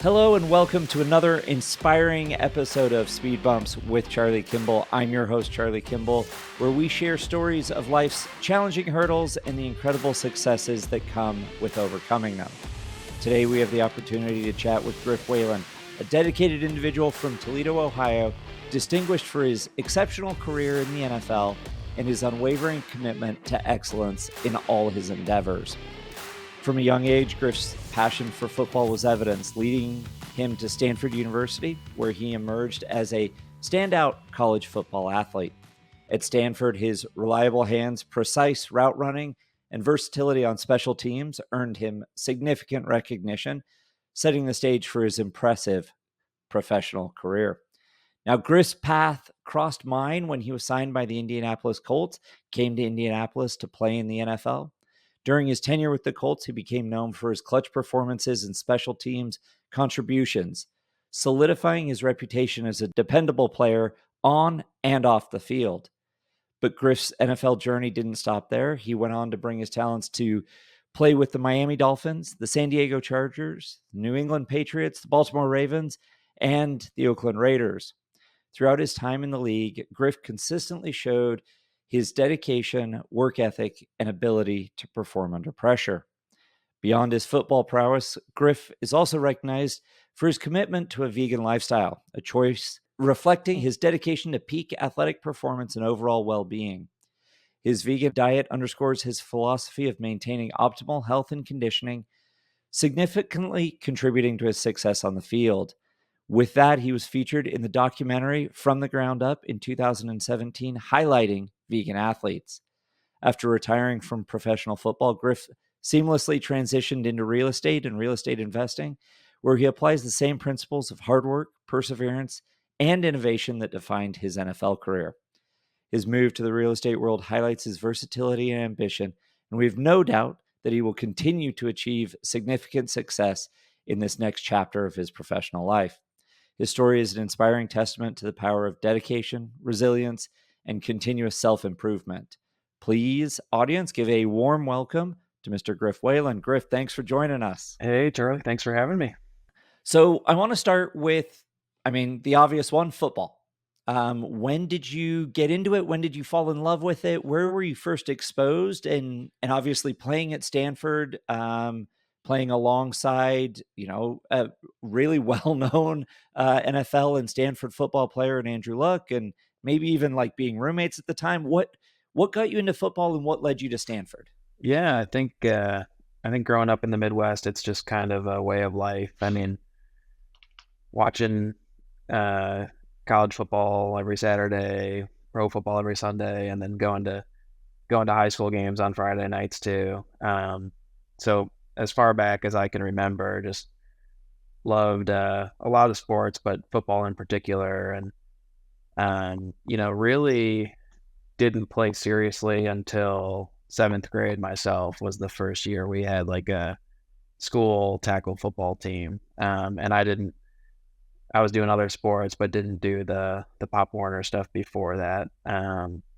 Hello and welcome to another inspiring episode of Speed Bumps with Charlie Kimball. I'm your host, Charlie Kimball, where we share stories of life's challenging hurdles and the incredible successes that come with overcoming them. Today, we have the opportunity to chat with Griff Whalen, a dedicated individual from Toledo, Ohio, distinguished for his exceptional career in the NFL and his unwavering commitment to excellence in all his endeavors. From a young age, Griff's passion for football was evidenced, leading him to Stanford University, where he emerged as a standout college football athlete. At Stanford, his reliable hands, precise route running, and versatility on special teams earned him significant recognition, setting the stage for his impressive professional career. Now, Griff's path crossed mine when he was signed by the Indianapolis Colts, came to Indianapolis to play in the NFL. During his tenure with the Colts, he became known for his clutch performances and special teams contributions, solidifying his reputation as a dependable player on and off the field. But Griff's NFL journey didn't stop there. He went on to bring his talents to play with the Miami Dolphins, the San Diego Chargers, the New England Patriots, the Baltimore Ravens, and the Oakland Raiders. Throughout his time in the league, Griff consistently showed his dedication, work ethic, and ability to perform under pressure. Beyond his football prowess, Griff is also recognized for his commitment to a vegan lifestyle, a choice reflecting his dedication to peak athletic performance and overall well-being. His vegan diet underscores his philosophy of maintaining optimal health and conditioning, significantly contributing to his success on the field. With that, he was featured in the documentary From the Ground Up in 2017, highlighting vegan athletes. After retiring from professional football, Griff seamlessly transitioned into real estate and real estate investing, where he applies the same principles of hard work, perseverance, and innovation that defined his NFL career. His move to the real estate world highlights his versatility and ambition, and we have no doubt that he will continue to achieve significant success in this next chapter of his professional life. His story is an inspiring testament to the power of dedication, resilience, and continuous self-improvement. Please, audience, give a warm welcome to Mr. Griff Whalen. Griff, thanks for joining us. Hey, Charlie, thanks for having me. So I want to start with, the obvious one, football. When did you get into it? When did you fall in love with it? Where were you first exposed? And obviously playing at Stanford, playing alongside, a really well-known NFL and Stanford football player and Andrew Luck, and maybe even like being roommates at the time. What got you into football and what led you to Stanford? Yeah, I think growing up in the Midwest, it's just kind of a way of life. I mean, watching college football every Saturday, pro football every Sunday, and then going to high school games on Friday nights too. So as far back as I can remember, just loved a lot of sports, but football in particular, and really didn't play seriously until seventh grade. Myself was the first year we had like a school tackle football team, and I was doing other sports, but didn't do the Pop Warner stuff before that.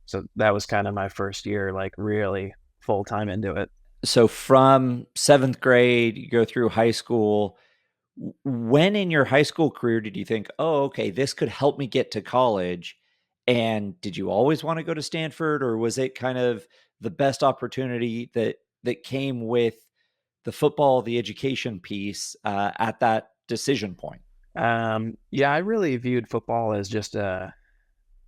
So that was kind of my first year, like really full time into it. So from seventh grade, you go through high school. When in your high school career did you think, oh, okay, this could help me get to college? And did you always want to go to Stanford, or was it kind of the best opportunity that came with the football, the education piece at that decision point? Yeah, I really viewed football as just a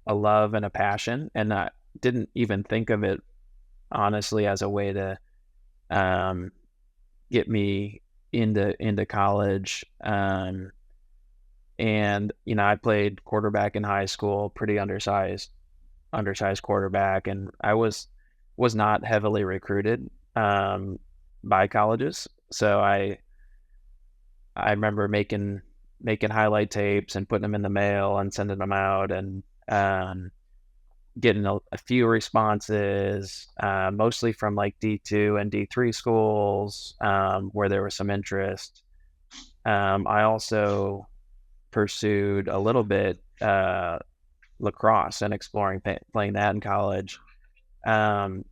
love and a passion, and I didn't even think of it honestly as a way to um, get me into college. And I played quarterback in high school, pretty undersized quarterback, and I was not heavily recruited by colleges. So I remember making highlight tapes and putting them in the mail and sending them out, and getting a few responses, mostly from like D2 and D3 schools, where there was some interest. I also pursued a little bit lacrosse and exploring playing that in college. Um,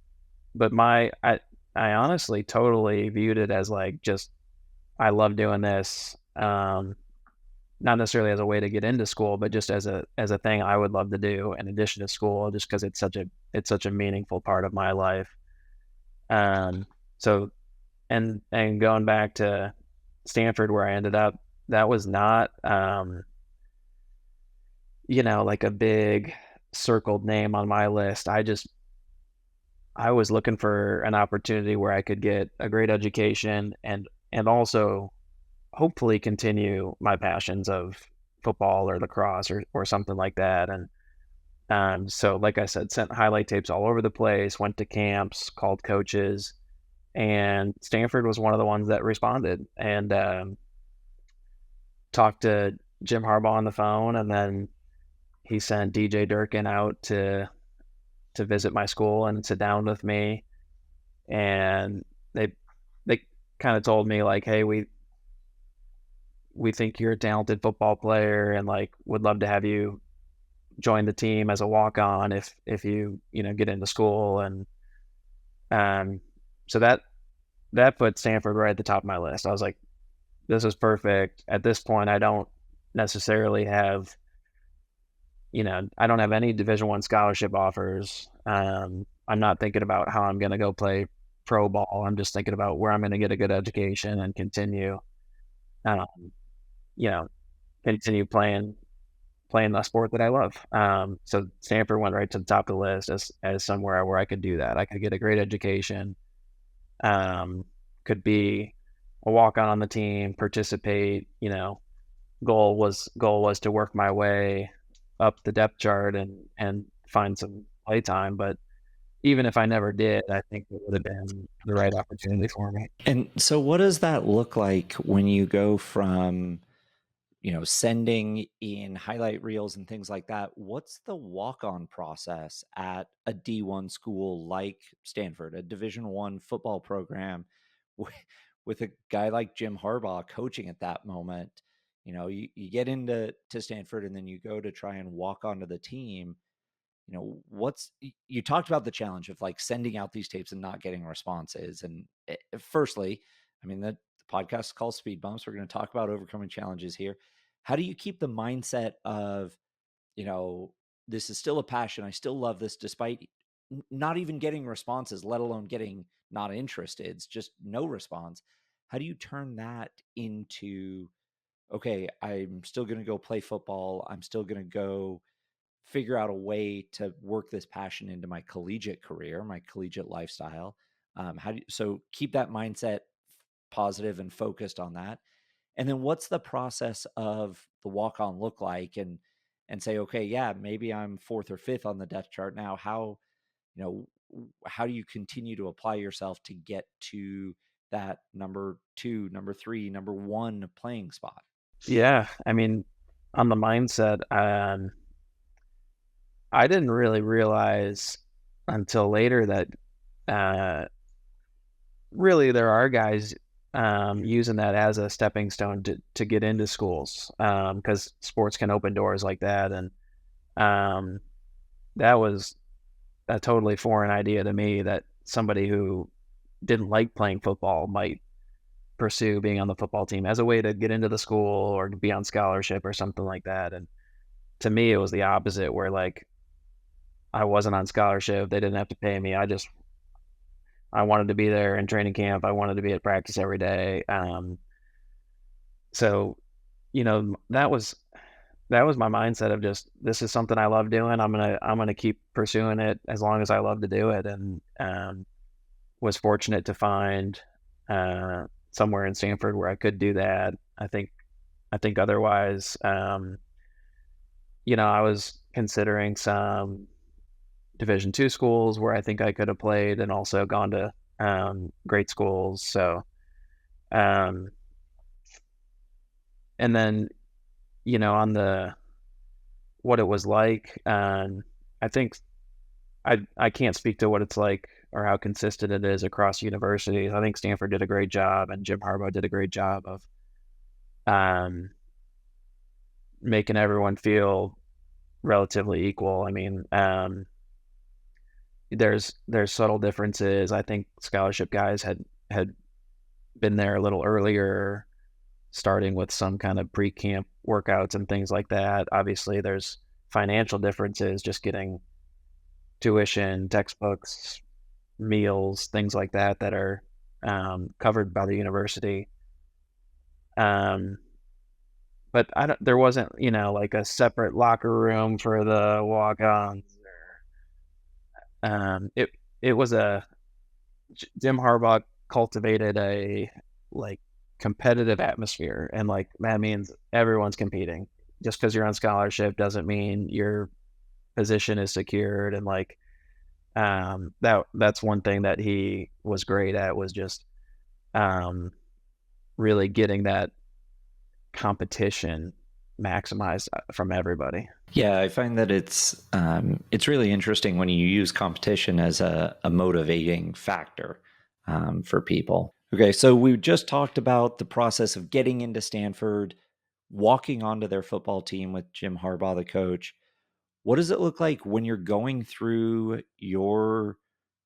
but I honestly totally viewed it as like just I love doing this. not necessarily as a way to get into school, but just as a thing I would love to do in addition to school, just because it's such a meaningful part of my life. Um, so and going back to Stanford where I ended up, that was not like a big circled name on my list. I was looking for an opportunity where I could get a great education and also hopefully continue my passions of football or lacrosse or something like that. And so like I said, sent highlight tapes all over the place, went to camps, called coaches, and Stanford was one of the ones that responded, and talked to Jim Harbaugh on the phone, and then he sent DJ Durkin out to visit my school and sit down with me, and they kind of told me like, hey, we think you're a talented football player and like would love to have you join the team as a walk-on if you get into school. And so that put Stanford right at the top of my list. I was like, this is perfect. At this point, I don't necessarily have I don't have any Division I scholarship offers. I'm not thinking about how I'm going to go play pro ball. I'm just thinking about where I'm going to get a good education and continue um, you know continue playing the sport that I love. So Stanford went right to the top of the list as somewhere where I could do that. I could get a great education, could be a walk-on the team, participate. Goal was to work my way up the depth chart and find some play time. But even if I never did, I think it would have been the right opportunity for me. And so what does that look like when you go from, sending in highlight reels and things like that? What's the walk-on process at a D1 school like Stanford, a Division I football program with a guy like Jim Harbaugh coaching at that moment? You get into Stanford and then you go to try and walk onto the team. You talked about the challenge of like sending out these tapes and not getting responses. And firstly, I mean, the podcast is called Speed Bumps. We're going to talk about overcoming challenges here. How do you keep the mindset of, this is still a passion. I still love this despite not even getting responses, let alone getting not interested. It's just no response. How do you turn that into, okay, I'm still going to go play football. I'm still going to go figure out a way to work this passion into my collegiate career, my collegiate lifestyle. So keep that mindset positive and focused on that. And then what's the process of the walk on look like, and say, okay, yeah, maybe I'm fourth or fifth on the depth chart now. How do you continue to apply yourself to get to that number 2, number 3, number 1 playing spot? Yeah. I mean, on the mindset, I didn't really realize until later that really there are guys using that as a stepping stone to get into schools, because sports can open doors like that. And that was a totally foreign idea to me, that somebody who didn't like playing football might pursue being on the football team as a way to get into the school or to be on scholarship or something like that. And to me, it was the opposite, where like I wasn't on scholarship. They didn't have to pay me. I wanted to be there in training camp. I wanted to be at practice every day. So, that was my mindset of just, this is something I love doing. I'm gonna keep pursuing it as long as I love to do it. And was fortunate to find somewhere in Stanford where I could do that. I think otherwise, I was considering some Division II schools where I think I could have played and also gone to great schools. So, and then, on the what it was like, I think I can't speak to what it's like or how consistent it is across universities. I think Stanford did a great job, and Jim Harbaugh did a great job of making everyone feel relatively equal. I mean, there's subtle differences. I think scholarship guys had been there a little earlier. starting with some kind of pre-camp workouts and things like that. Obviously, there's financial differences, just getting tuition, textbooks, meals, things like that that are covered by the university. Um, but there wasn't, like a separate locker room for the walk-ons. It was Jim Harbaugh cultivated a like competitive atmosphere, and like that means everyone's competing. Just because you're on scholarship doesn't mean your position is secured, and like that's one thing that he was great at, was just um, really getting that competition maximized from everybody. Yeah, I find that it's really interesting when you use competition as a motivating factor for people. Okay, so we just talked about the process of getting into Stanford, walking onto their football team with Jim Harbaugh, the coach. What does it look like when you're going through your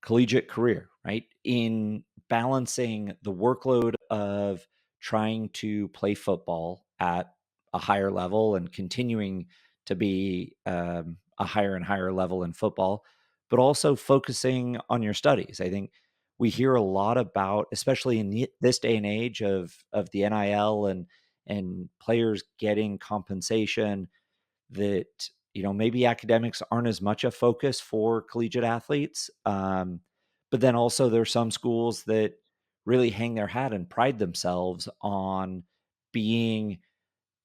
collegiate career, right? In balancing the workload of trying to play football at a higher level and continuing to be a higher and higher level in football, but also focusing on your studies. I think we hear a lot about, especially in this day and age of the NIL and players getting compensation, that maybe academics aren't as much a focus for collegiate athletes, but then also there's some schools that really hang their hat and pride themselves on being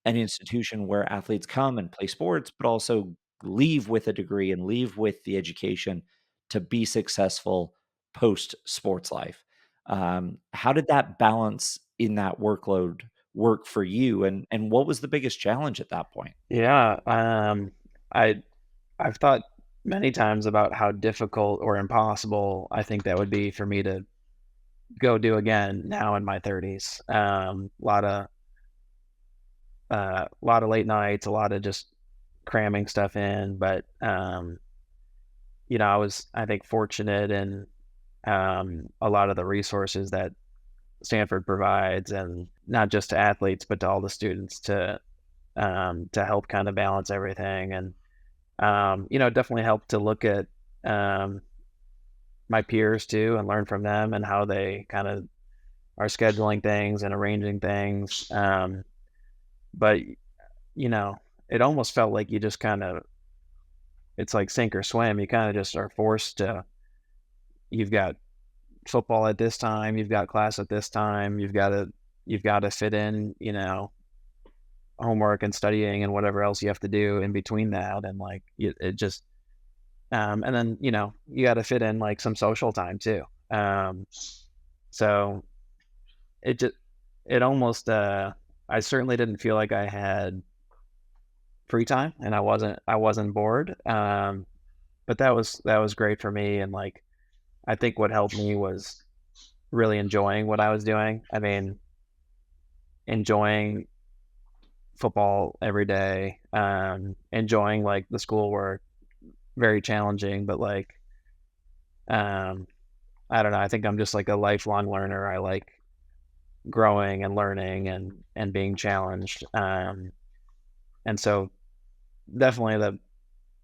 an institution where athletes come and play sports, but also leave with a degree and leave with the education to be successful post sports life. How did that balance in that workload work for you, and what was the biggest challenge at that point? Yeah, I I've thought many times about how difficult or impossible I think that would be for me to go do again now in my 30s. A lot of late nights, a lot of just cramming stuff in. But I think fortunate in a lot of the resources that Stanford provides, and not just to athletes but to all the students, to help kind of balance everything. And definitely helped to look at um, my peers too, and learn from them and how they kind of are scheduling things and arranging things. But you know, it almost felt like you just kind of, it's like sink or swim. You kind of just are forced to. You've got football at this time. You've got class at this time. You've got to fit in. Homework and studying and whatever else you have to do in between that, and like it just and then you got to fit in like some social time too. So it just it almost I certainly didn't feel like I had free time, and I wasn't bored. But that was great for me, and like I think what helped me was really enjoying what I was doing. I mean, enjoying football every day, enjoying like the schoolwork, very challenging, but like um, I don't know. I think I'm just like a lifelong learner. I like growing and learning and being challenged. And so definitely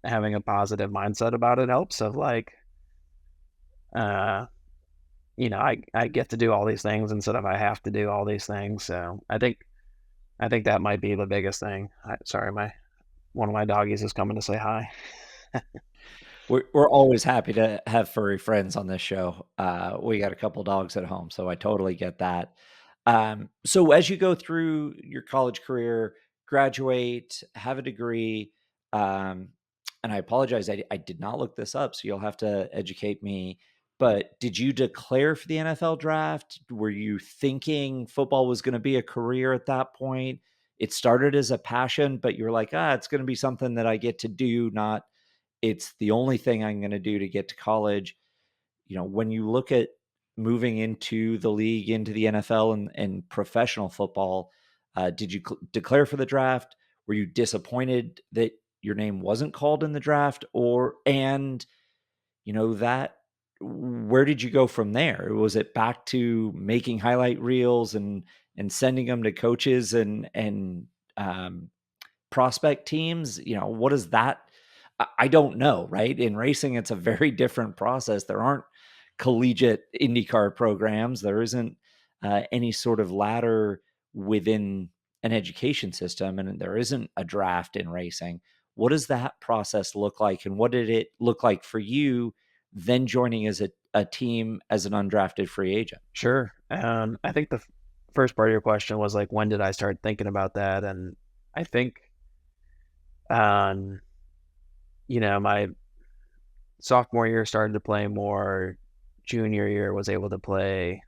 having a positive mindset about it helps. Of like, uh, I get to do all these things instead of I have to do all these things. So I think that might be the biggest thing. Sorry, my one of my doggies is coming to say hi. We're always happy to have furry friends on this show. We got a couple dogs at home, so I totally get that. So as you go through your college career, graduate, have a degree, um, and I apologize, I did not look this up, so you'll have to educate me. But did you declare for the NFL draft? Were you thinking football was going to be a career at that point? It started as a passion, but you're like, it's going to be something that I get to do, not it's the only thing I'm going to do to get to college. When you look at moving into the league, into the NFL and professional football, did you declare for the draft? Were you disappointed that your name wasn't called in the draft? And that where did you go from there? Was it back to making highlight reels and and sending them to coaches and prospect teams, what is that? I don't know, right? In racing, it's a very different process. There aren't collegiate IndyCar programs. There isn't any sort of ladder within an education system, and there isn't a draft in racing. What does that process look like? And what did it look like for you then joining as a team as an undrafted free agent? Sure. I think the first part of your question was like, when did I start thinking about that? And I think, um, my sophomore year started to play more. Junior year was able to play,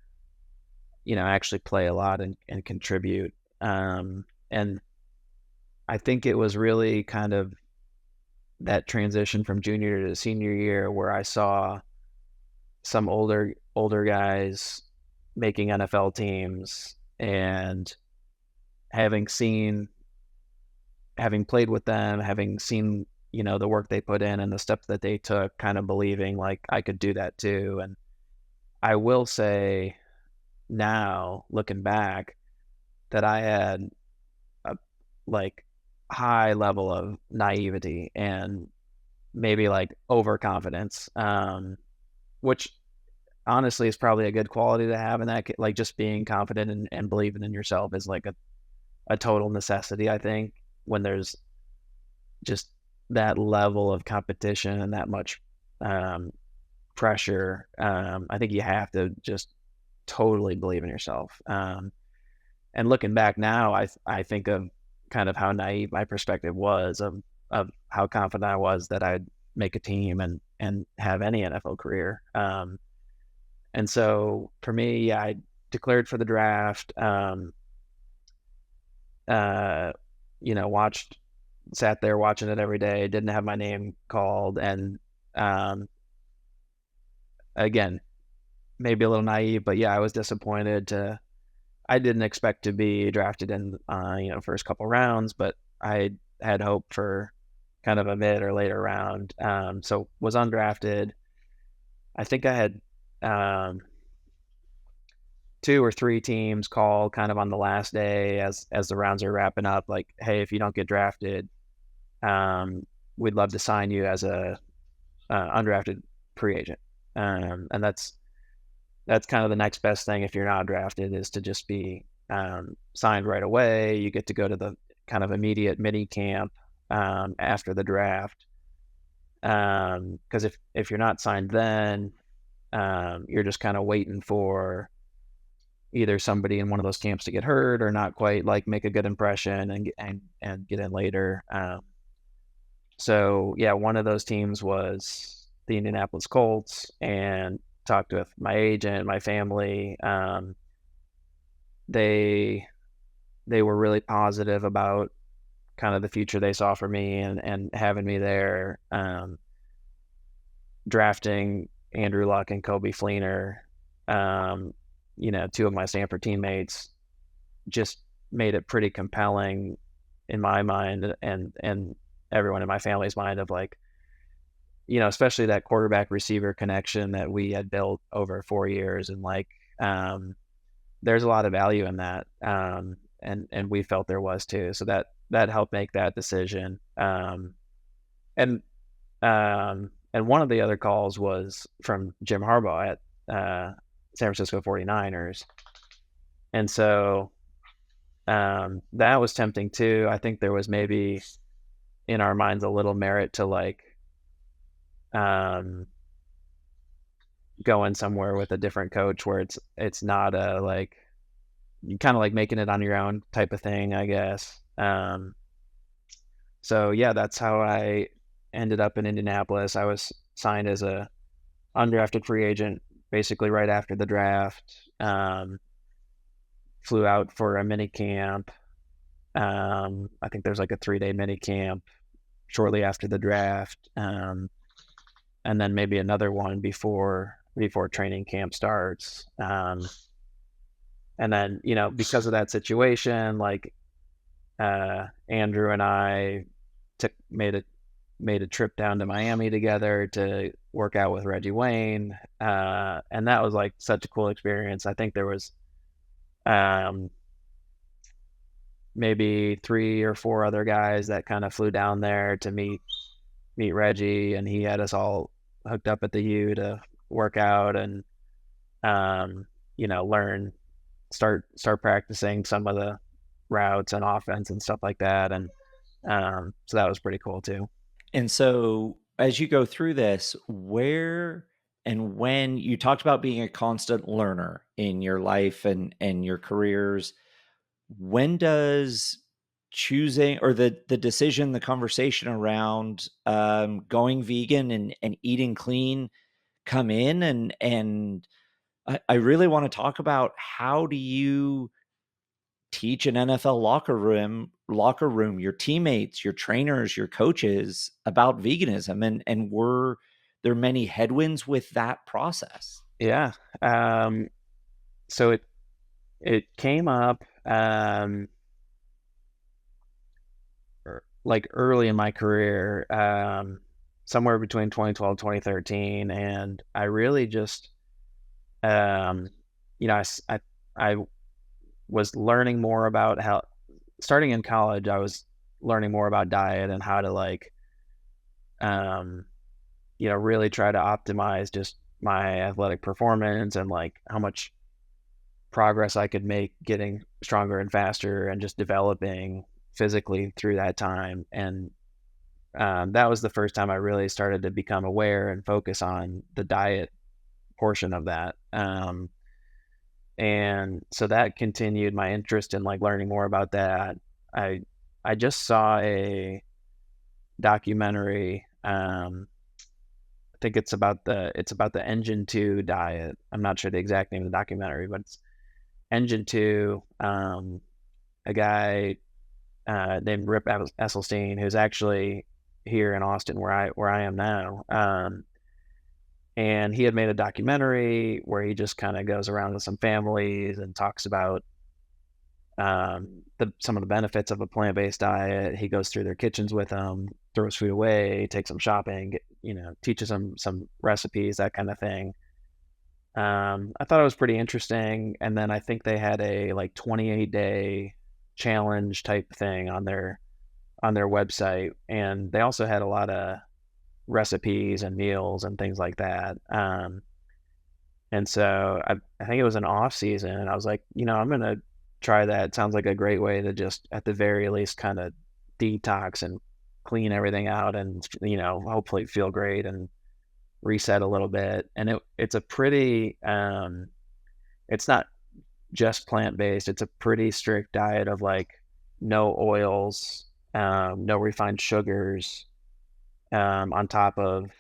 actually play a lot and contribute. And I think it was really kind of that transition from junior to senior year where I saw some older guys making NFL teams, and having played with them, having seen, the work they put in and the steps that they took, kind of believing like I could do that too. And I will say now, looking back, that I had a like high level of naivety and maybe like overconfidence, which honestly is probably a good quality to have in that, like just being confident and believing in yourself is like a total necessity, I think, when there's just that level of competition and that much pressure. I think you have to just totally believe in yourself. And looking back now, I think of kind of how naive my perspective was of how confident I was that I'd make a team and have any NFL career. And so for me, I declared for the draft, sat there watching it every day, didn't have my name called. And again, maybe a little naive, but yeah, I was disappointed I didn't expect to be drafted in, first couple rounds, but I had hope for kind of a mid or later round. So was undrafted. I think I had 2 or 3 teams call kind of on the last day as the rounds are wrapping up, like, hey, if you don't get drafted, we'd love to sign you as a undrafted free agent. And that's kind of the next best thing if you're not drafted, is to just be signed right away. You get to go to the kind of immediate mini camp after the draft. Because if you're not signed then, you're just kind of waiting for either somebody in one of those camps to get hurt or not quite like make a good impression and get in later. So yeah, one of those teams was the Indianapolis Colts, and talked with my agent, my family. They were really positive about kind of the future they saw for me and having me there. Drafting Andrew Luck and Kobe Fleener, 2 of my Stanford teammates, just made it pretty compelling in my mind and everyone in my family's mind of like, especially that quarterback receiver connection that we had built over 4 years. And like, there's a lot of value in that. And we felt there was too. So that helped make that decision. And one of the other calls was from Jim Harbaugh at San Francisco 49ers. And so that was tempting too. I think there was maybe in our minds a little merit to like going somewhere with a different coach where it's not a like, you kind of like making it on your own type of thing, I guess. So yeah, that's how I ended up in Indianapolis. I was signed as a undrafted free agent basically right after the draft. Flew out for a mini camp. I think there's like a 3-day mini camp shortly after the draft. And then maybe another one before training camp starts. And then, because of that situation, like, Andrew and I made a trip down to Miami together to work out with Reggie Wayne. And that was like such a cool experience. I think there was, maybe 3 or 4 other guys that kind of flew down there to meet Reggie, and he had us all hooked up at the U to work out and learn, start practicing some of the routes and offense and stuff like that. And so that was pretty cool too. And so as you go through this, where and when you talked about being a constant learner in your life and your careers, when does choosing or the decision, the conversation around going vegan and eating clean come in? And I really want to talk about, how do you teach an NFL locker room, your teammates, your trainers, your coaches about veganism, and were there many headwinds with that process? Yeah. So it came up like early in my career, somewhere between 2012 2013, and I really just you know I was learning more about how, starting in college, I was learning more about diet and how to um really try to optimize just my athletic performance and like how much progress I could make getting stronger and faster and just developing physically through that time. And that was the first time I really started to become aware and focus on the diet portion of that. And so that continued my interest in like learning more about that. I I just saw a documentary. I think it's about the Engine 2 diet. I'm not sure the exact name of the documentary, but it's Engine 2. A guy named Rip Esselstyn, who's actually here in Austin, where I am now. And he had made a documentary where he just kind of goes around with some families and talks about some of the benefits of a plant-based diet. He goes through their kitchens with them, throws food away, takes them shopping, teaches them some recipes, that kind of thing. I thought it was pretty interesting. And then I think they had a like 28-day challenge type thing on their website, and they also had a lot of recipes and meals and things like that. And so I think it was an off season, and I was like, I'm gonna try that. It sounds like a great way to just at the very least kind of detox and clean everything out, and hopefully feel great and reset a little bit. And it's a pretty it's not just plant-based. It's a pretty strict diet of like no oils, no refined sugars, on top of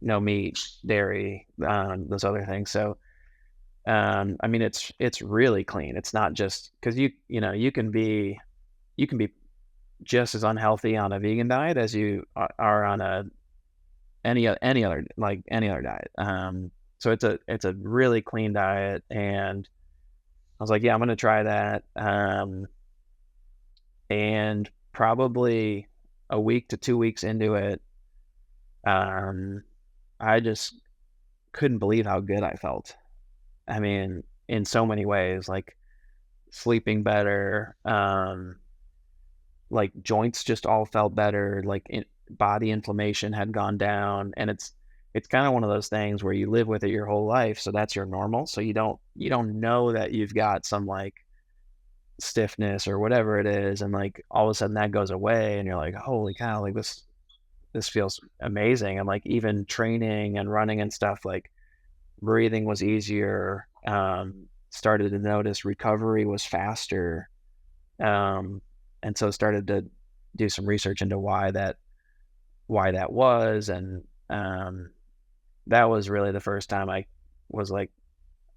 no meat, dairy, those other things. So I mean, it's really clean. It's not just because you can be just as unhealthy on a vegan diet as you are on any other diet. So it's a really clean diet, and I was like, yeah, I'm gonna try that. And probably a week to 2 weeks into it, I just couldn't believe how good I felt. I mean, in so many ways, like sleeping better, like joints just all felt better, like body inflammation had gone down. And it's kind of one of those things where you live with it your whole life, so that's your normal. So you don't know that you've got some like stiffness or whatever it is, and like all of a sudden that goes away, and you're like, holy cow, like this feels amazing. And like even training and running and stuff, like breathing was easier. Started to notice recovery was faster. And so started to do some research into why that was. And that was really the first time I was like,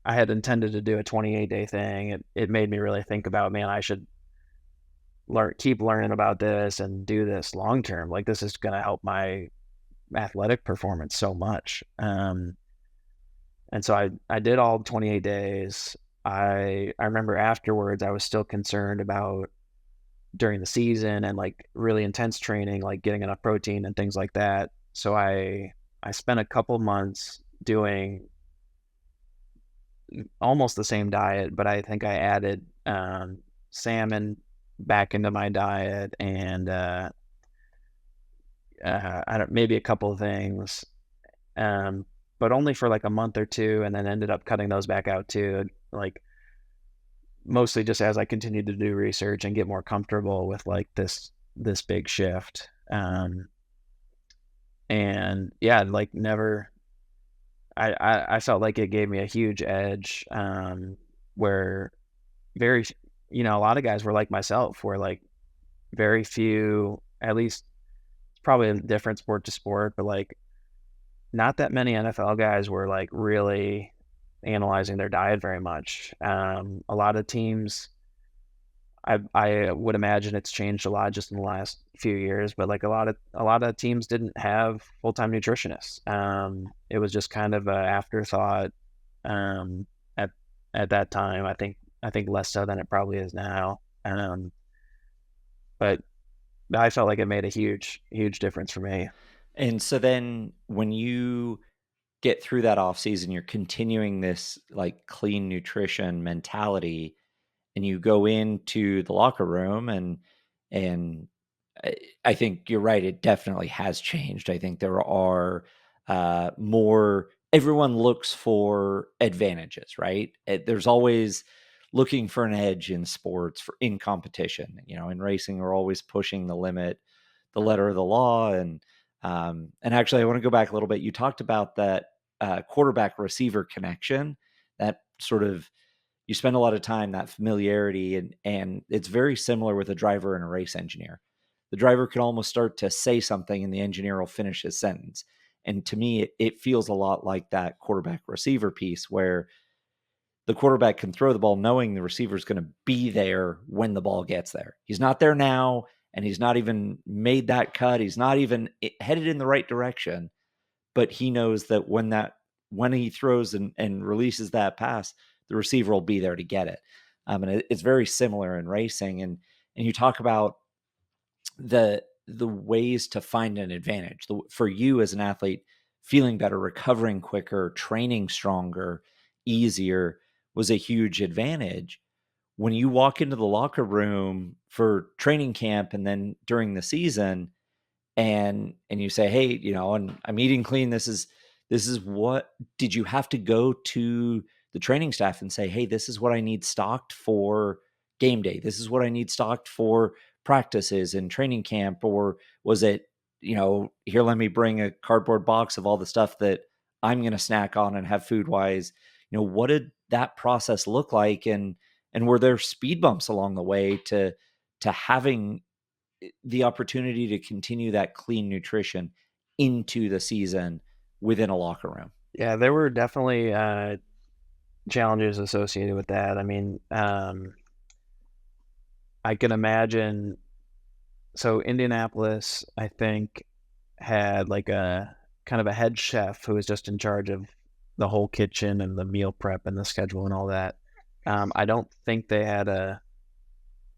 I had intended to do a 28-day thing. It made me really think about, man, I should keep learning about this and do this long term. Like this is going to help my athletic performance so much. And so I did all 28 days. I remember afterwards I was still concerned about during the season and like really intense training, like getting enough protein and things like that. So I spent a couple months doing almost the same diet, but I think I added salmon back into my diet, and I don't, maybe a couple of things, um, but only for like a month or two, and then ended up cutting those back out too. Like mostly just as I continued to do research and get more comfortable with like this big shift. And yeah, like never, I felt like it gave me a huge edge, where very, a lot of guys were like myself, where like very few, at least it's probably a different sport to sport, but like not that many NFL guys were like really analyzing their diet very much. A lot of teams, I would imagine it's changed a lot just in the last few years, but like a lot of teams didn't have full-time nutritionists. It was just kind of a afterthought, um, at at that time. I think less so than it probably is now. But I felt like it made a huge huge difference for me. And so then when you get through that off season, you're continuing this like clean nutrition mentality, and you go into the locker room, and I think you're right. It definitely has changed. I think there are more. Everyone looks for advantages, right? There's always looking for an edge in sports, for in competition. In racing, we're always pushing the limit, the letter of the law, and actually, I want to go back a little bit. You talked about that quarterback receiver connection, that sort of, you spend a lot of time, that familiarity, and it's very similar with a driver and a race engineer. The driver can almost start to say something and the engineer will finish his sentence. And to me, it feels a lot like that quarterback receiver piece, where the quarterback can throw the ball knowing the receiver is going to be there when the ball gets there. He's not there now, and he's not even made that cut. He's not even headed in the right direction, but he knows that when he throws and releases that pass, the receiver will be there to get it. And it's very similar in racing. And you talk about the ways to find an advantage for you as an athlete: feeling better, recovering quicker, training stronger, easier was a huge advantage. When you walk into the locker room for training camp and then during the season, and you say, hey, and I'm eating clean, this is what, did you have to go to the training staff and say, hey, this is what I need stocked for game day, this is what I need stocked for practices and training camp? Or was it, here, let me bring a cardboard box of all the stuff that I'm going to snack on and have food wise? What did that process look like? And were there speed bumps along the way to having the opportunity to continue that clean nutrition into the season within a locker room? Yeah, there were definitely challenges associated with that. I mean, I can imagine. So Indianapolis, I think, had like a kind of a head chef who was just in charge of the whole kitchen and the meal prep and the schedule and all that. I don't think they had a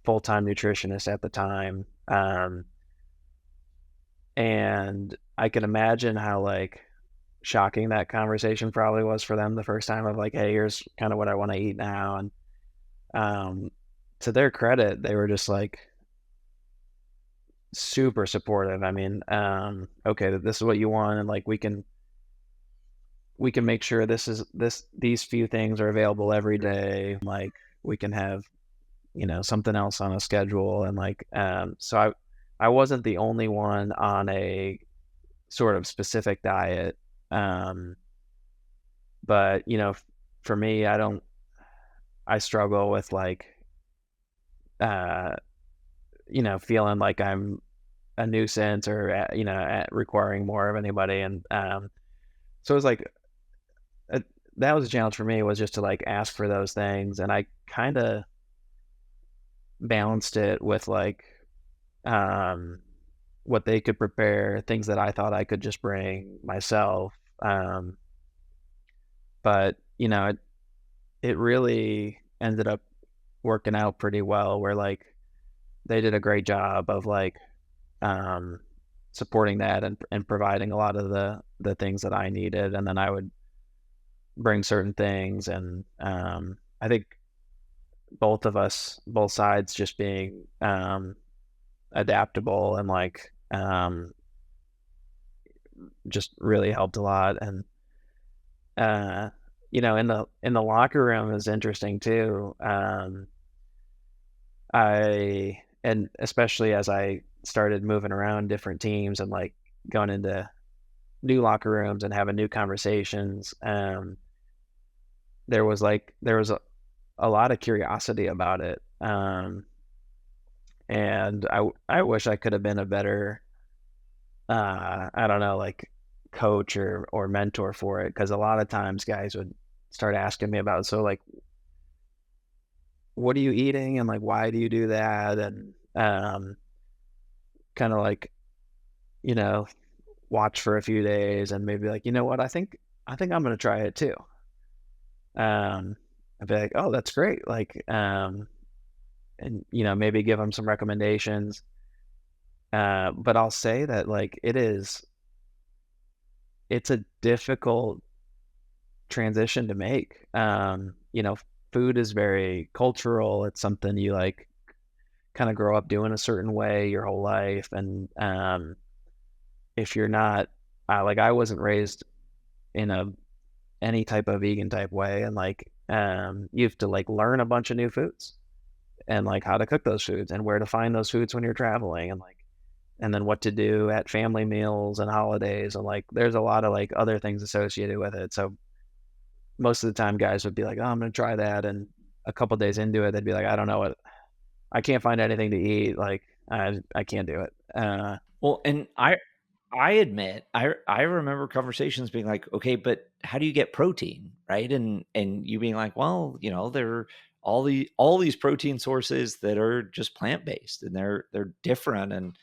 full-time nutritionist at the time. And I can imagine how like shocking that conversation probably was for them the first time, of like, hey, here's kind of what I want to eat now. And um, to their credit, they were just like super supportive. I mean, okay, this is what you want, and like we can make sure these few things are available every day. Like we can have, something else on a schedule, and like so I wasn't the only one on a sort of specific diet. But for me, I struggle with like uh feeling like I'm a nuisance, or requiring more of anybody. And so it was like uh, that was a challenge for me, was just to like ask for those things. And I kind of balanced it with like um what they could prepare, things that I thought I could just bring myself. But it really ended up working out pretty well, where like they did a great job of like um supporting that, and providing a lot of the things that I needed. And then I would bring certain things. And I think both sides just being adaptable and like just really helped a lot. And in the locker room is interesting too. And especially as I started moving around different teams and like going into new locker rooms and having new conversations, there was a lot of curiosity about it. And I wish I could have been a better, I don't know, like coach or mentor for it. Cause a lot of times guys would start asking me about, so like, what are you eating? And like, why do you do that? And, kind of like, you know, watch for a few days and maybe like, you know what, I think I'm going to try it too. I'd be like, oh, that's great. Like, and maybe give them some recommendations. But I'll say that like, it's a difficult transition to make. Food is very cultural. It's something you like kind of grow up doing a certain way your whole life. And if you're not, like I wasn't raised in any type of vegan type way, and like you have to like learn a bunch of new foods and like how to cook those foods and where to find those foods when you're traveling, and like and then what to do at family meals and holidays, and like there's a lot of like other things associated with it. So most of the time guys would be like, oh, I'm gonna try that, and a couple days into it they'd be like, I don't know what, I can't find anything to eat, like I can't do it. Well, and I admit I remember conversations being like, okay, but how do you get protein, right? And you being like, well, there are all these protein sources that are just plant based, and they're different,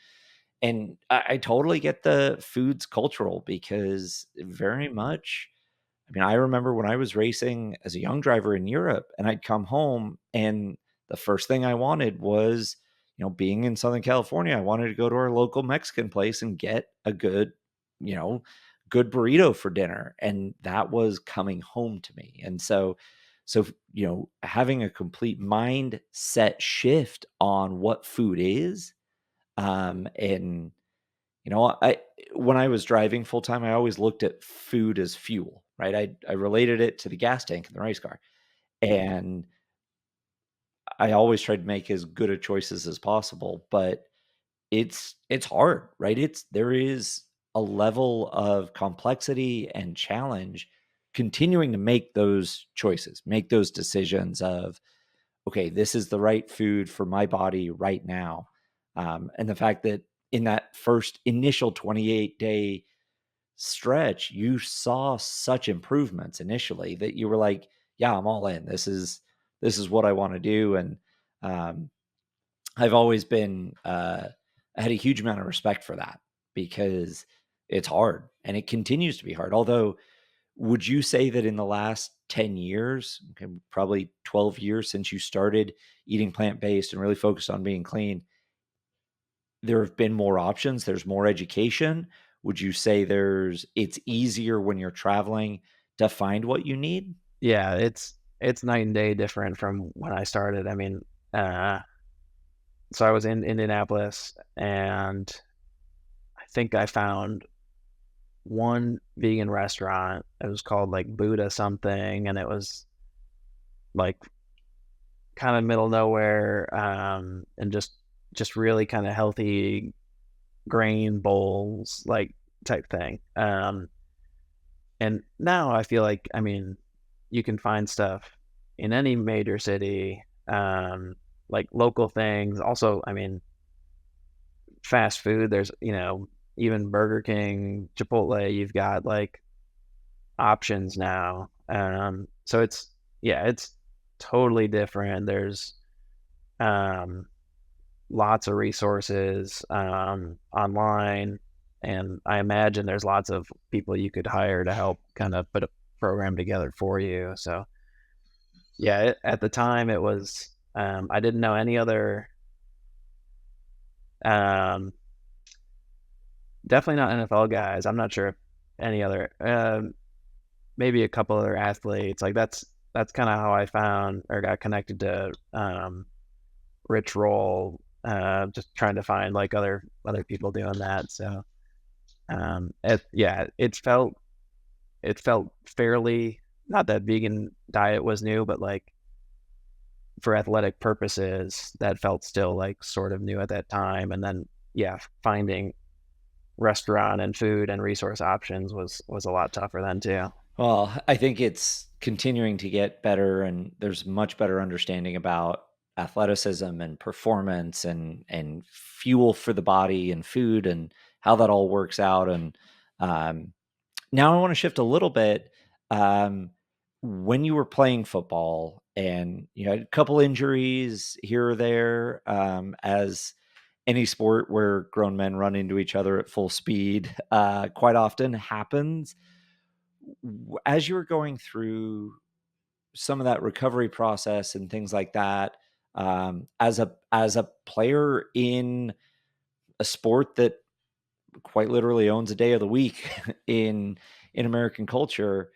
and I totally get the food's cultural, because very much. I mean, I remember when I was racing as a young driver in Europe, and I'd come home, and the first thing I wanted was, being in Southern California, I wanted to go to our local Mexican place and get a you know, good burrito for dinner. And that was coming home to me. And so, having a complete mindset shift on what food is, and I when I was driving full time, I always looked at food as fuel, right? I related it to the gas tank in the race car, and I always tried to make as good a choices as possible. But it's hard, right? There is a level of complexity and challenge continuing to make those choices, make those decisions of, okay, this is the right food for my body right now. And the fact that in that first initial 28-day stretch, you saw such improvements initially that you were like, yeah, I'm all in. This is what I want to do. And um, I've always been, I had a huge amount of respect for that, because it's hard and it continues to be hard. Although, would you say that in the last 10 years, okay, probably 12 years since you started eating plant-based and really focused on being clean, there have been more options, there's more education? Would you say it's easier when you're traveling to find what you need? Yeah, it's night and day different from when I started. I mean, uh, so I was in Indianapolis, and I think I found one vegan restaurant. It was called like Buddha something, and it was like kind of middle nowhere, and just really kind of healthy grain bowls, like type thing. And now I feel like, I mean, you can find stuff in any major city, like local things. Also, I mean, fast food, there's, even Burger King, Chipotle, you've got like options now. So yeah, it's totally different. There's um, lots of resources online, and I imagine there's lots of people you could hire to help kind of put a program together for you. So yeah, at the time it was, I didn't know any other, um, definitely not NFL guys. I'm not sure if any other, maybe a couple other athletes. Like that's kind of how I found or got connected to Rich Roll, just trying to find like other people doing that. So it felt fairly, not that vegan diet was new, but like for athletic purposes, that felt still like sort of new at that time. And then yeah, finding restaurant and food and resource options was a lot tougher then too. Well, I think it's continuing to get better, and there's much better understanding about athleticism and performance and fuel for the body and food and how that all works out. And um, now I want to shift a little bit. Um, when you were playing football and you had a couple injuries here or there, as any sport where grown men run into each other at full speed quite often happens. As you were going through some of that recovery process and things like that, as a player in a sport that quite literally owns a day of the week in American culture,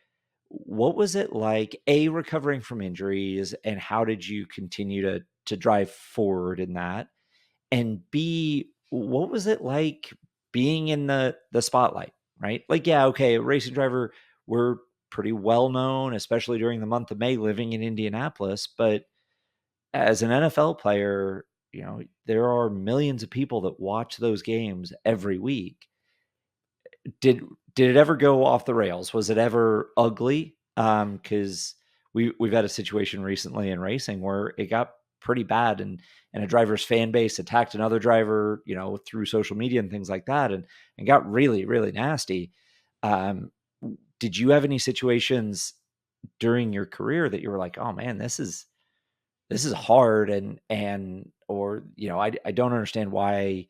what was it like, A, recovering from injuries, and how did you continue to drive forward in that? And B, what was it like being in the spotlight, right? Like, yeah, okay, a racing driver, we're pretty well known, especially during the month of May living in Indianapolis, but as an NFL player, there are millions of people that watch those games every week. Did it ever go off the rails? Was it ever ugly? Because we've had a situation recently in racing where it got pretty bad, and a driver's fan base attacked another driver, through social media and things like that, and got really, really nasty. Um, did you have any situations during your career that you were like, oh man, this is hard, and or I don't understand why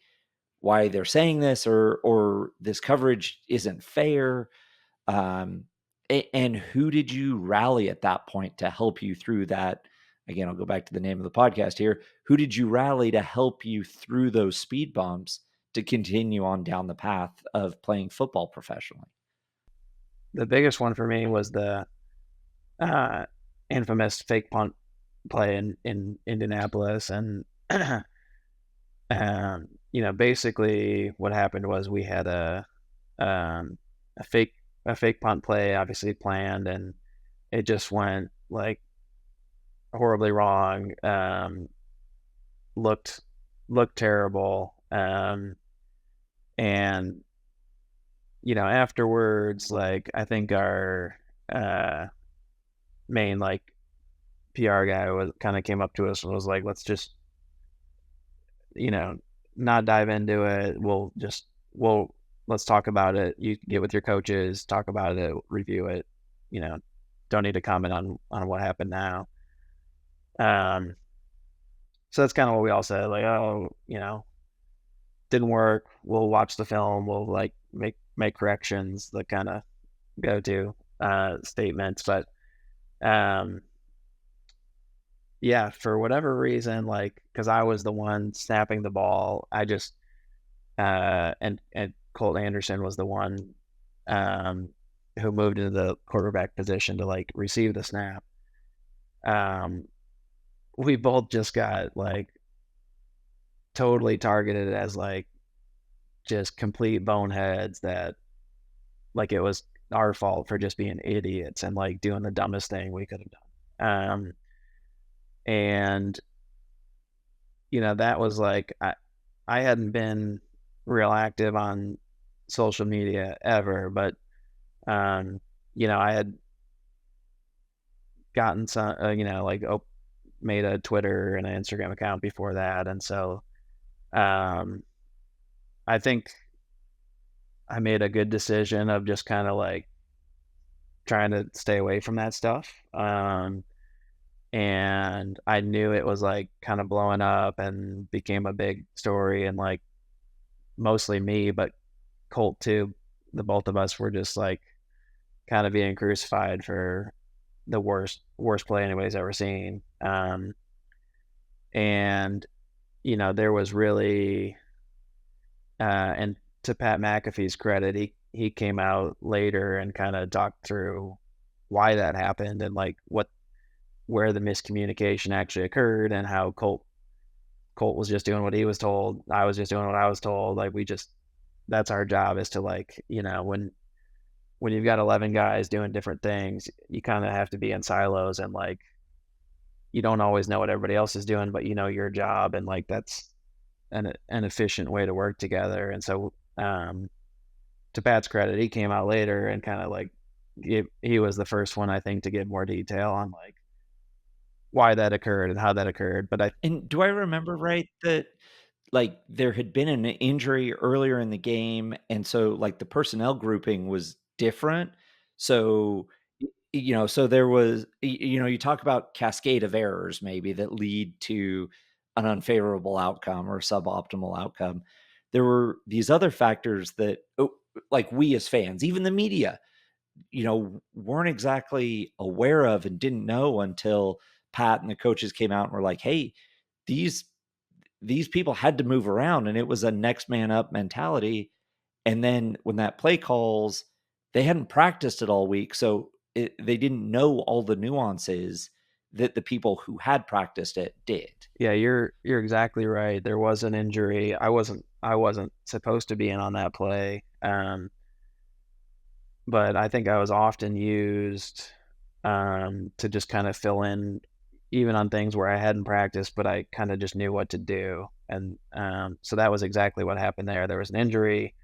they're saying this, or this coverage isn't fair? um and who did you rally at that point to help you through that? Again, I'll go back to the name of the podcast here. Who did you rally to help you through those speed bumps to continue on down the path of playing football professionally? The biggest one for me was the uh, infamous fake punt play in Indianapolis, and basically what happened was we had um, a fake a fake punt play, obviously planned, and it just went like horribly wrong. Looked looked terrible, and afterwards, like I think our uh, main like PR guy was kind of came up to us and was like, let's just you know not dive into it. We'll let's talk about it. You get with your coaches, talk about it, review it. You know, don't need to comment on what happened now. Um, so that's kind of what we all said. Like, oh, didn't work. We'll watch the film. We'll like make corrections. The kind of go to statements, but um, yeah, for whatever reason, like because I was the one snapping the ball, I just and Colt Anderson was the one um, who moved into the quarterback position to like receive the snap. Um, we both just got like totally targeted as like just complete boneheads that like it was our fault for just being idiots and like doing the dumbest thing we could have done. And that was like I hadn't been real active on social media ever, but I had gotten some, like made a Twitter and an Instagram account before that, and so um, I think I made a good decision of just kind of like trying to stay away from that stuff. And I knew it was like kind of blowing up and became a big story, and like mostly me, but Colt too. The both of us were just like kind of being crucified for the worst play anybody's ever seen. And there was really and to Pat McAfee's credit, he came out later and kind of talked through why that happened and like where the miscommunication actually occurred and how Colt was just doing what he was told. I was just doing what I was told. Like that's our job, is to, like, when you've got 11 guys doing different things, you kind of have to be in silos, and like you don't always know what everybody else is doing, but you know your job, and like that's an efficient way to work together. And so, to Pat's credit, he came out later and kind of like he was the first one, I think, to give more detail on like why that occurred and how that occurred. But I And do I remember right that, like, there had been an injury earlier in the game, and so, like, the personnel grouping was different? So, so there was you talk about cascade of errors maybe that lead to an unfavorable outcome or suboptimal outcome. There were these other factors that, like, we as fans, even the media, weren't exactly aware of and didn't know until Pat and the coaches came out and were like, "Hey, these these people had to move around," and it was a next man up mentality. And then when that play calls, they hadn't practiced it all week, so they didn't know all the nuances that the people who had practiced it did. Yeah, you're exactly right. There was an injury. I wasn't supposed to be in on that play. But I think I was often used, to just kind of fill in, even on things where I hadn't practiced, but I kind of just knew what to do. And so that was exactly what happened there. There was an injury,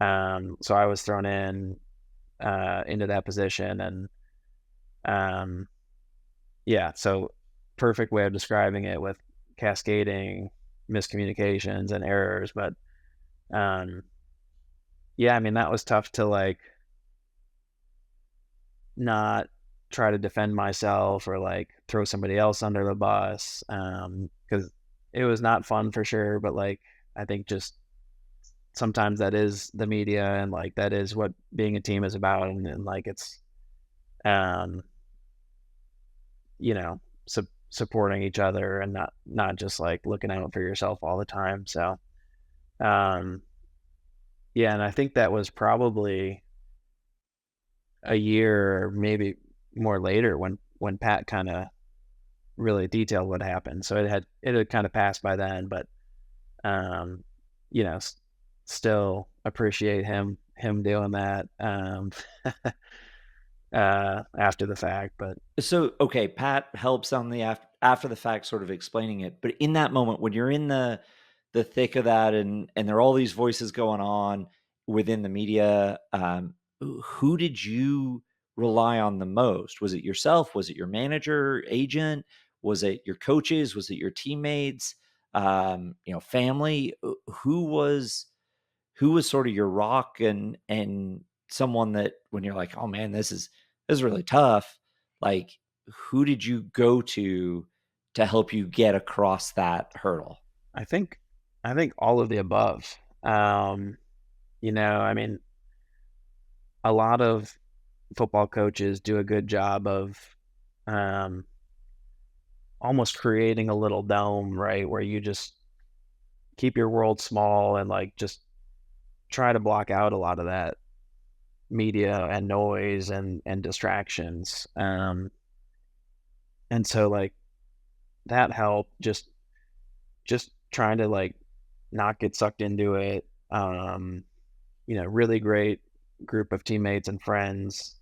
so I was thrown into that position, and um, yeah, so perfect way of describing it, with cascading miscommunications and errors. But um, yeah, I mean, that was tough to like not try to defend myself or like throw somebody else under the bus, because it was not fun for sure. But like I think just sometimes that is the media, and like that is what being a team is about, and like it's um you know supporting each other, and not just like looking out for yourself all the time. So um yeah, and I think that was probably a year or maybe more later when Pat kind of really detailed what happened. So it had kind of passed by then, but um, you know, still appreciate him doing that, after the fact. But So, okay, Pat helps on the after the fact, sort of explaining it. But in that moment, when you're in the thick of that, and there are all these voices going on within the media, who did you rely on the most? Was it yourself? Was it your manager, agent? Was it your coaches? Was it your teammates? Family? Who was sort of your rock, and someone that when you're like, oh man, this is really tough, like, who did you go to help you get across that hurdle? I think I think all of the above. I mean, a lot of football coaches do a good job of um, almost creating a little dome, right, where you just keep your world small and like just try to block out a lot of that media and noise and distractions. And so like that helped, just trying to like not get sucked into it. Really great group of teammates and friends,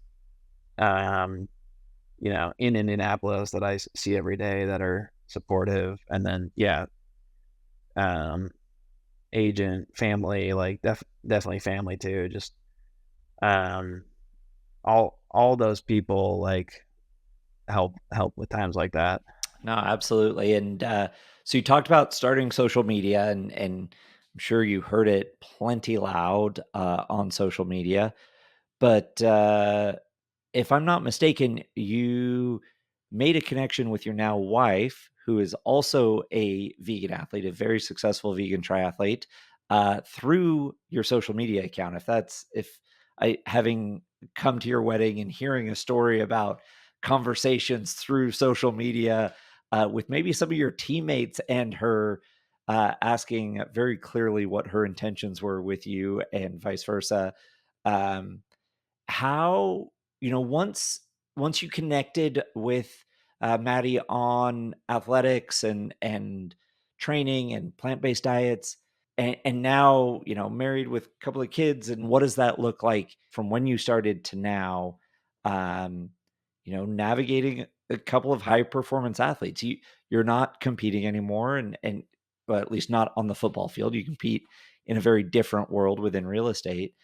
in Indianapolis that see every day that are supportive. And then yeah, um agent, family, like definitely family too. Just um all those people like help with times like that. No, absolutely. And so you talked about starting social media, and I'm sure you heard it plenty loud on social media. But if I'm not mistaken, you made a connection with your now wife, who is also a vegan athlete, a very successful vegan triathlete, through your social media account. If I, having come to your wedding and hearing a story about conversations through social media, with maybe some of your teammates and her, asking very clearly what her intentions were with you and vice versa. Um, how, once you connected with Maddie, on athletics and training and plant-based diets. And now, married with a couple of kids. And what does that look like from when you started to now? Um, navigating a couple of high performance athletes. You're not competing anymore, and well, at least not on the football field. You compete in a very different world within real estate.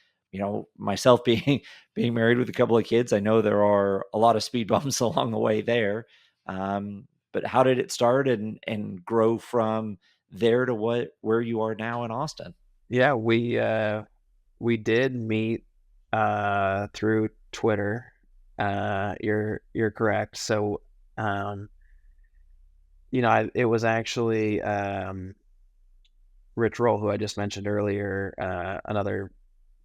Myself being married with a couple of kids, I know there are a lot of speed bumps along the way there. But how did it start and grow from there to where you are now in Austin? Yeah, we did meet through Twitter. You're correct. So, it was actually Rich Roll, who I just mentioned earlier, another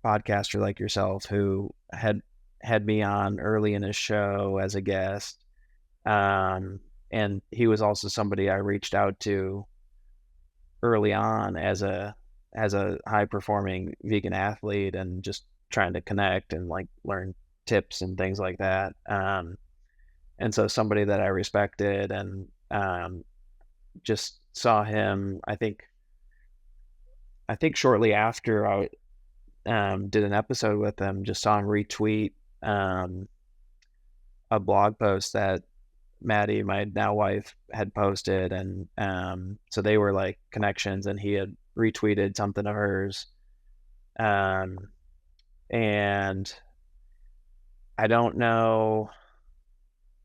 podcaster like yourself, who had me on early in his show as a guest. And he was also somebody I reached out to early on as a high performing vegan athlete, and just trying to connect and like learn tips and things like that. And so somebody that I respected, and just saw him, I think shortly after I did an episode with him, just saw him retweet a blog post that Maddie, my now wife, had posted. And so they were like connections, and he had retweeted something of hers. And I don't know,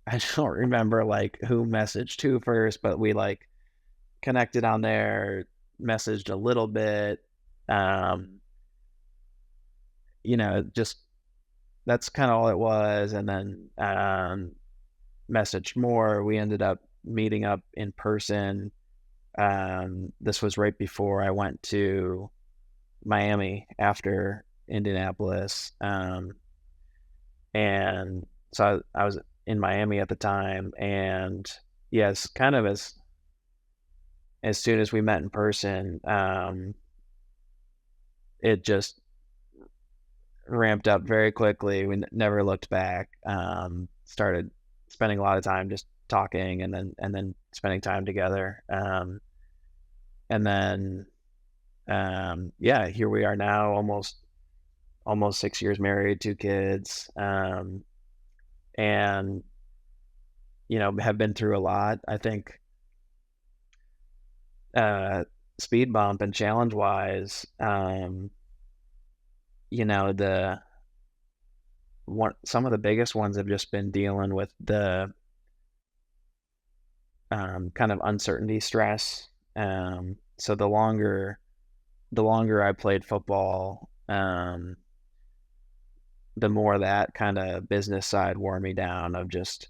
I don't remember like who messaged who first, but we like connected on there, messaged a little bit. Just that's kind of all it was. And then messaged more. We ended up meeting up in person. This was right before I went to Miami after Indianapolis. And so I was in Miami at the time. And yes, kind of as soon as we met in person, it just ramped up very quickly. We never looked back. Started spending a lot of time just talking, and then spending time together. And then yeah, here we are now, almost 6 years married, 2 kids. And have been through a lot. I think speed bump and challenge wise, some of the biggest ones have just been dealing with the kind of uncertainty stress. So the longer I played football, the more that kind of business side wore me down, of just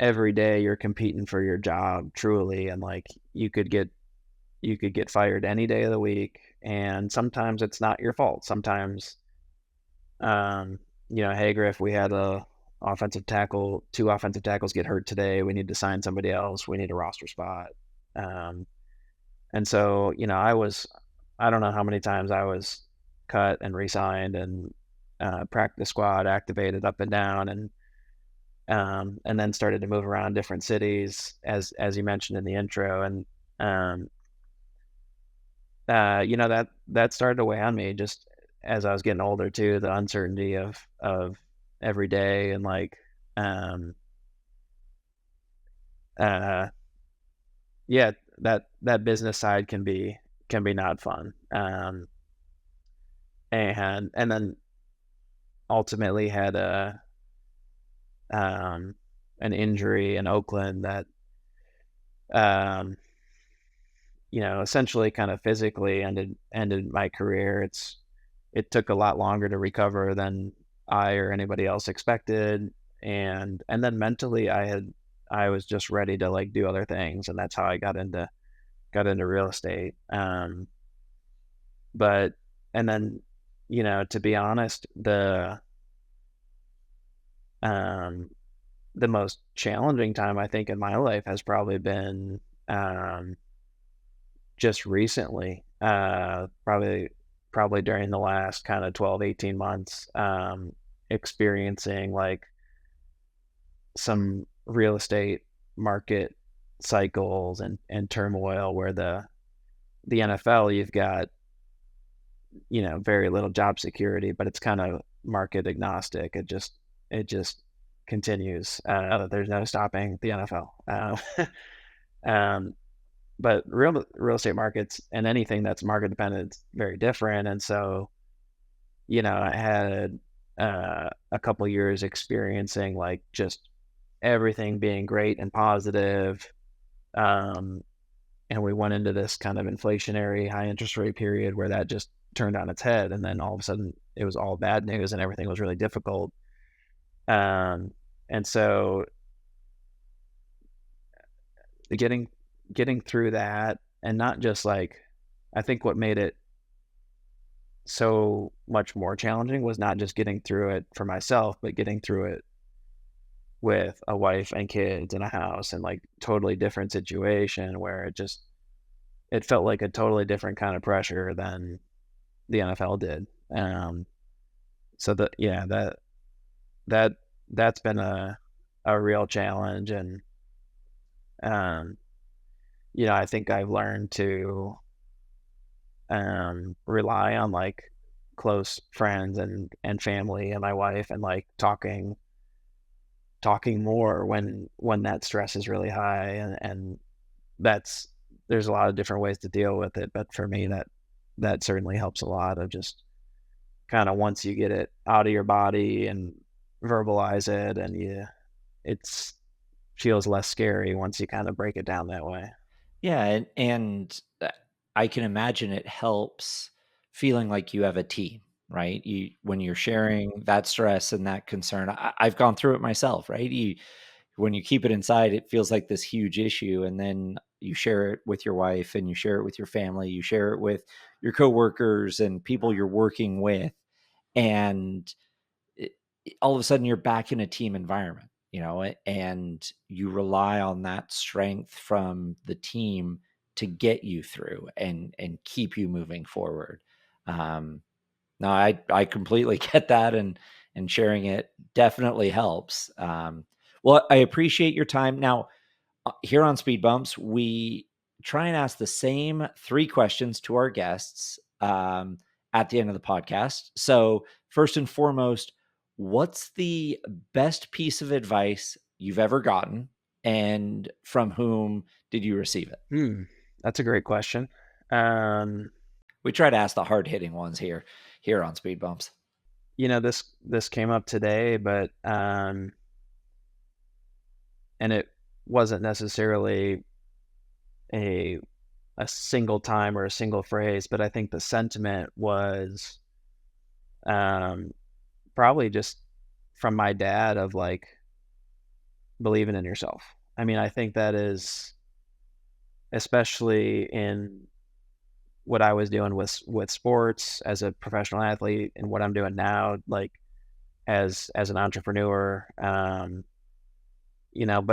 every day you're competing for your job, truly. And like you could get fired any day of the week, and sometimes it's not your fault. Sometimes hey Griff, we had two offensive tackles get hurt today. We need to sign somebody else. We need a roster spot. And so, I don't know how many times I was cut and re-signed, and practice squad activated up and down, and then started to move around different cities, as you mentioned in the intro. And that started to weigh on me just as I was getting older too, the uncertainty of every day. And like yeah, that business side can be not fun. And then ultimately had an injury in Oakland that essentially kind of physically ended my career. It took a lot longer to recover than I or anybody else expected. And then mentally I was just ready to like do other things. And that's how I got into real estate. But, and then, to be honest, the most challenging time I think in my life has probably been, just recently, probably during the last kind of 12-18 months, experiencing like some real estate market cycles and turmoil, where the NFL, you've got, very little job security, but it's kind of market agnostic. It just continues. There's no stopping the NFL. Um, but real estate markets and anything that's market dependent is very different. And so, I had a couple years experiencing like just everything being great and positive. Um, and we went into this kind of inflationary high interest rate period where that just turned on its head. And then all of a sudden it was all bad news and everything was really difficult. Um, and so getting getting through that, and not just like, I think what made it so much more challenging was not just getting through it for myself, but getting through it with a wife and kids and a house, and like totally different situation where it felt like a totally different kind of pressure than the NFL did. So that that's been a real challenge. And um, I think I've learned to rely on like close friends and family and my wife, and like talking more when that stress is really high. And that's there's a lot of different ways to deal with it, but for me that certainly helps a lot, of just kind of once you get it out of your body and verbalize it, and it's feels less scary once you kind of break it down that way. Yeah, and I can imagine it helps feeling like you have a team, right? You when you're sharing that stress and that concern, I've gone through it myself, right? When you keep it inside, it feels like this huge issue, and then you share it with your wife, and you share it with your family, you share it with your coworkers and people you're working with, and it, all of a sudden you're back in a team environment, and you rely on that strength from the team to get you through and keep you moving forward. um no, I completely get that, and sharing it definitely helps. Well, I appreciate your time. Now, here on Speed Bumps, we try and ask the same three questions to our guests at the end of the podcast. So, first and foremost, what's the best piece of advice you've ever gotten, and from whom did you receive it? That's a great question. Um, We try to ask the hard hitting ones here on Speed Bumps. this came up today, but and it wasn't necessarily a a single time or a single phrase, but I think the sentiment was um, probably just from my dad, of like believing in yourself. I mean, I think that is, especially in what I was doing with sports as a professional athlete, and what I'm doing now, like as an entrepreneur. But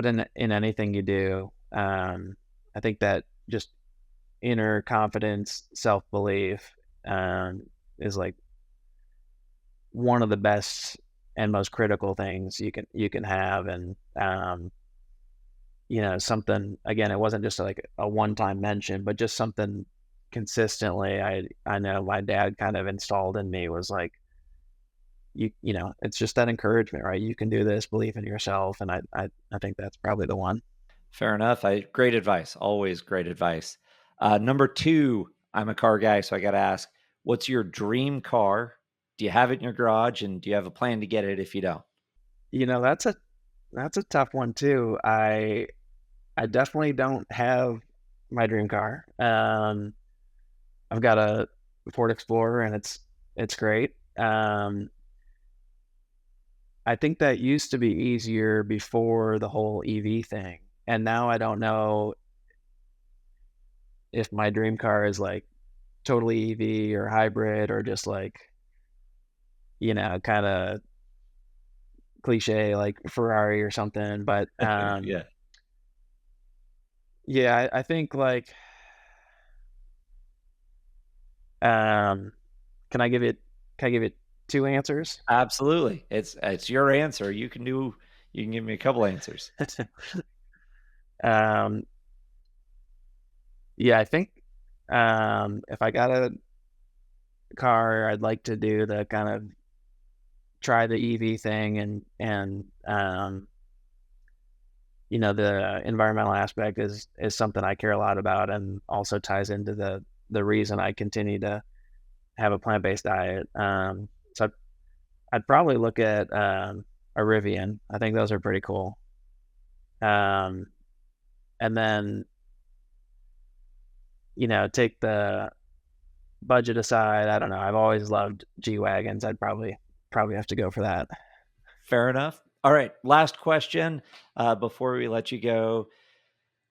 in anything you do, I think that just inner confidence, self belief, is like one of the best and most critical things you can have. And something, again, it wasn't just like a one time mention, but just something consistently. I know my dad kind of installed in me, was like, it's just that encouragement, right? You can do this, believe in yourself. And I think that's probably the one. Fair enough. Great advice. Always great advice. Number two, I'm a car guy, so I got to ask, what's your dream car? Do you have it in your garage, and do you have a plan to get it if you don't? That's a tough one too. I definitely don't have my dream car. I've got a Ford Explorer, and it's great. I think that used to be easier before the whole EV thing. And now I don't know if my dream car is like totally EV or hybrid, or just like, kind of cliche like Ferrari or something. But Yeah, yeah, I think like, um, can I give it two answers? absolutely. It's your answer. You You can give me a couple answers. Yeah, I think if I got a car, I'd like to do the kind of try the EV thing and the environmental aspect is something I care a lot about, and also ties into the reason I continue to have a plant-based diet. So I'd probably look at a Rivian. I think those are pretty cool. And then take the budget aside. I don't know. I've always loved G-Wagons. I'd probably have to go for that. Fair enough. All right. Last question before we let you go.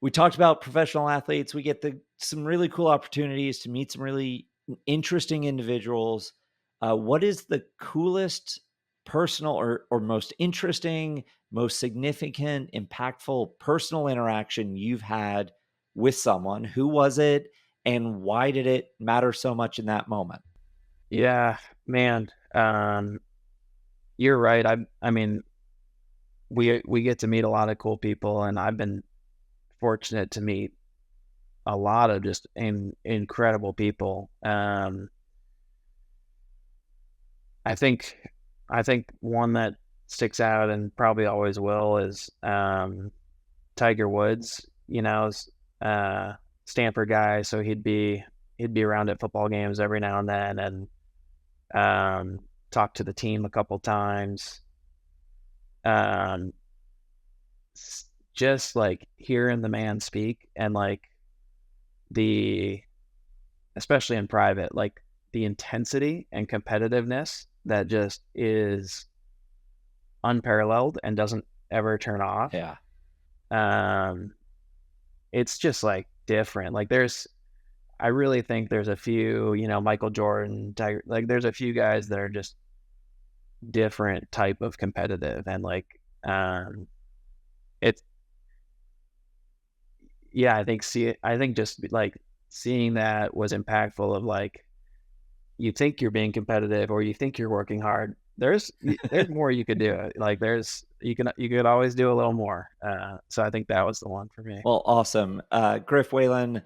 We talked about professional athletes. We get some really cool opportunities to meet some really interesting individuals. What is the coolest personal or most interesting, most significant, impactful personal interaction you've had with someone? Who was it, and why did it matter so much in that moment? Yeah, man. You're right. I mean, we get to meet a lot of cool people, and I've been fortunate to meet a lot of just incredible people. I think one that sticks out and probably always will is Tiger Woods. Stanford guy, so he'd be around at football games every now and then, and talked to the team a couple times. Just like hearing the man speak, and like especially in private, like the intensity and competitiveness that just is unparalleled and doesn't ever turn off. Yeah. It's just like different. Like I really think there's a few, Michael Jordan, Tiger, like there's a few guys that are just different type of competitive, and like, it's, yeah, I think just like seeing that was impactful of like, you think you're being competitive or you think you're working hard. There's more you could do. Like you could always do a little more. So I think that was the one for me. Well, awesome. Griff Whalen,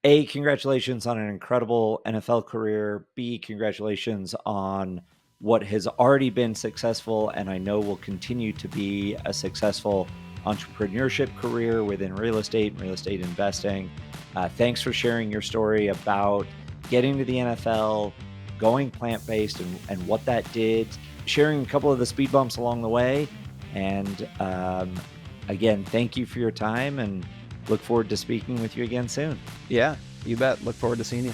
A, congratulations on an incredible NFL career. B, congratulations on what has already been successful, and I know will continue to be a successful entrepreneurship career within real estate and real estate investing. Thanks for sharing your story about getting to the NFL, going plant-based, and what that did, sharing a couple of the speed bumps along the way. And again, thank you for your time, and look forward to speaking with you again soon. Yeah, you bet. Look forward to seeing you.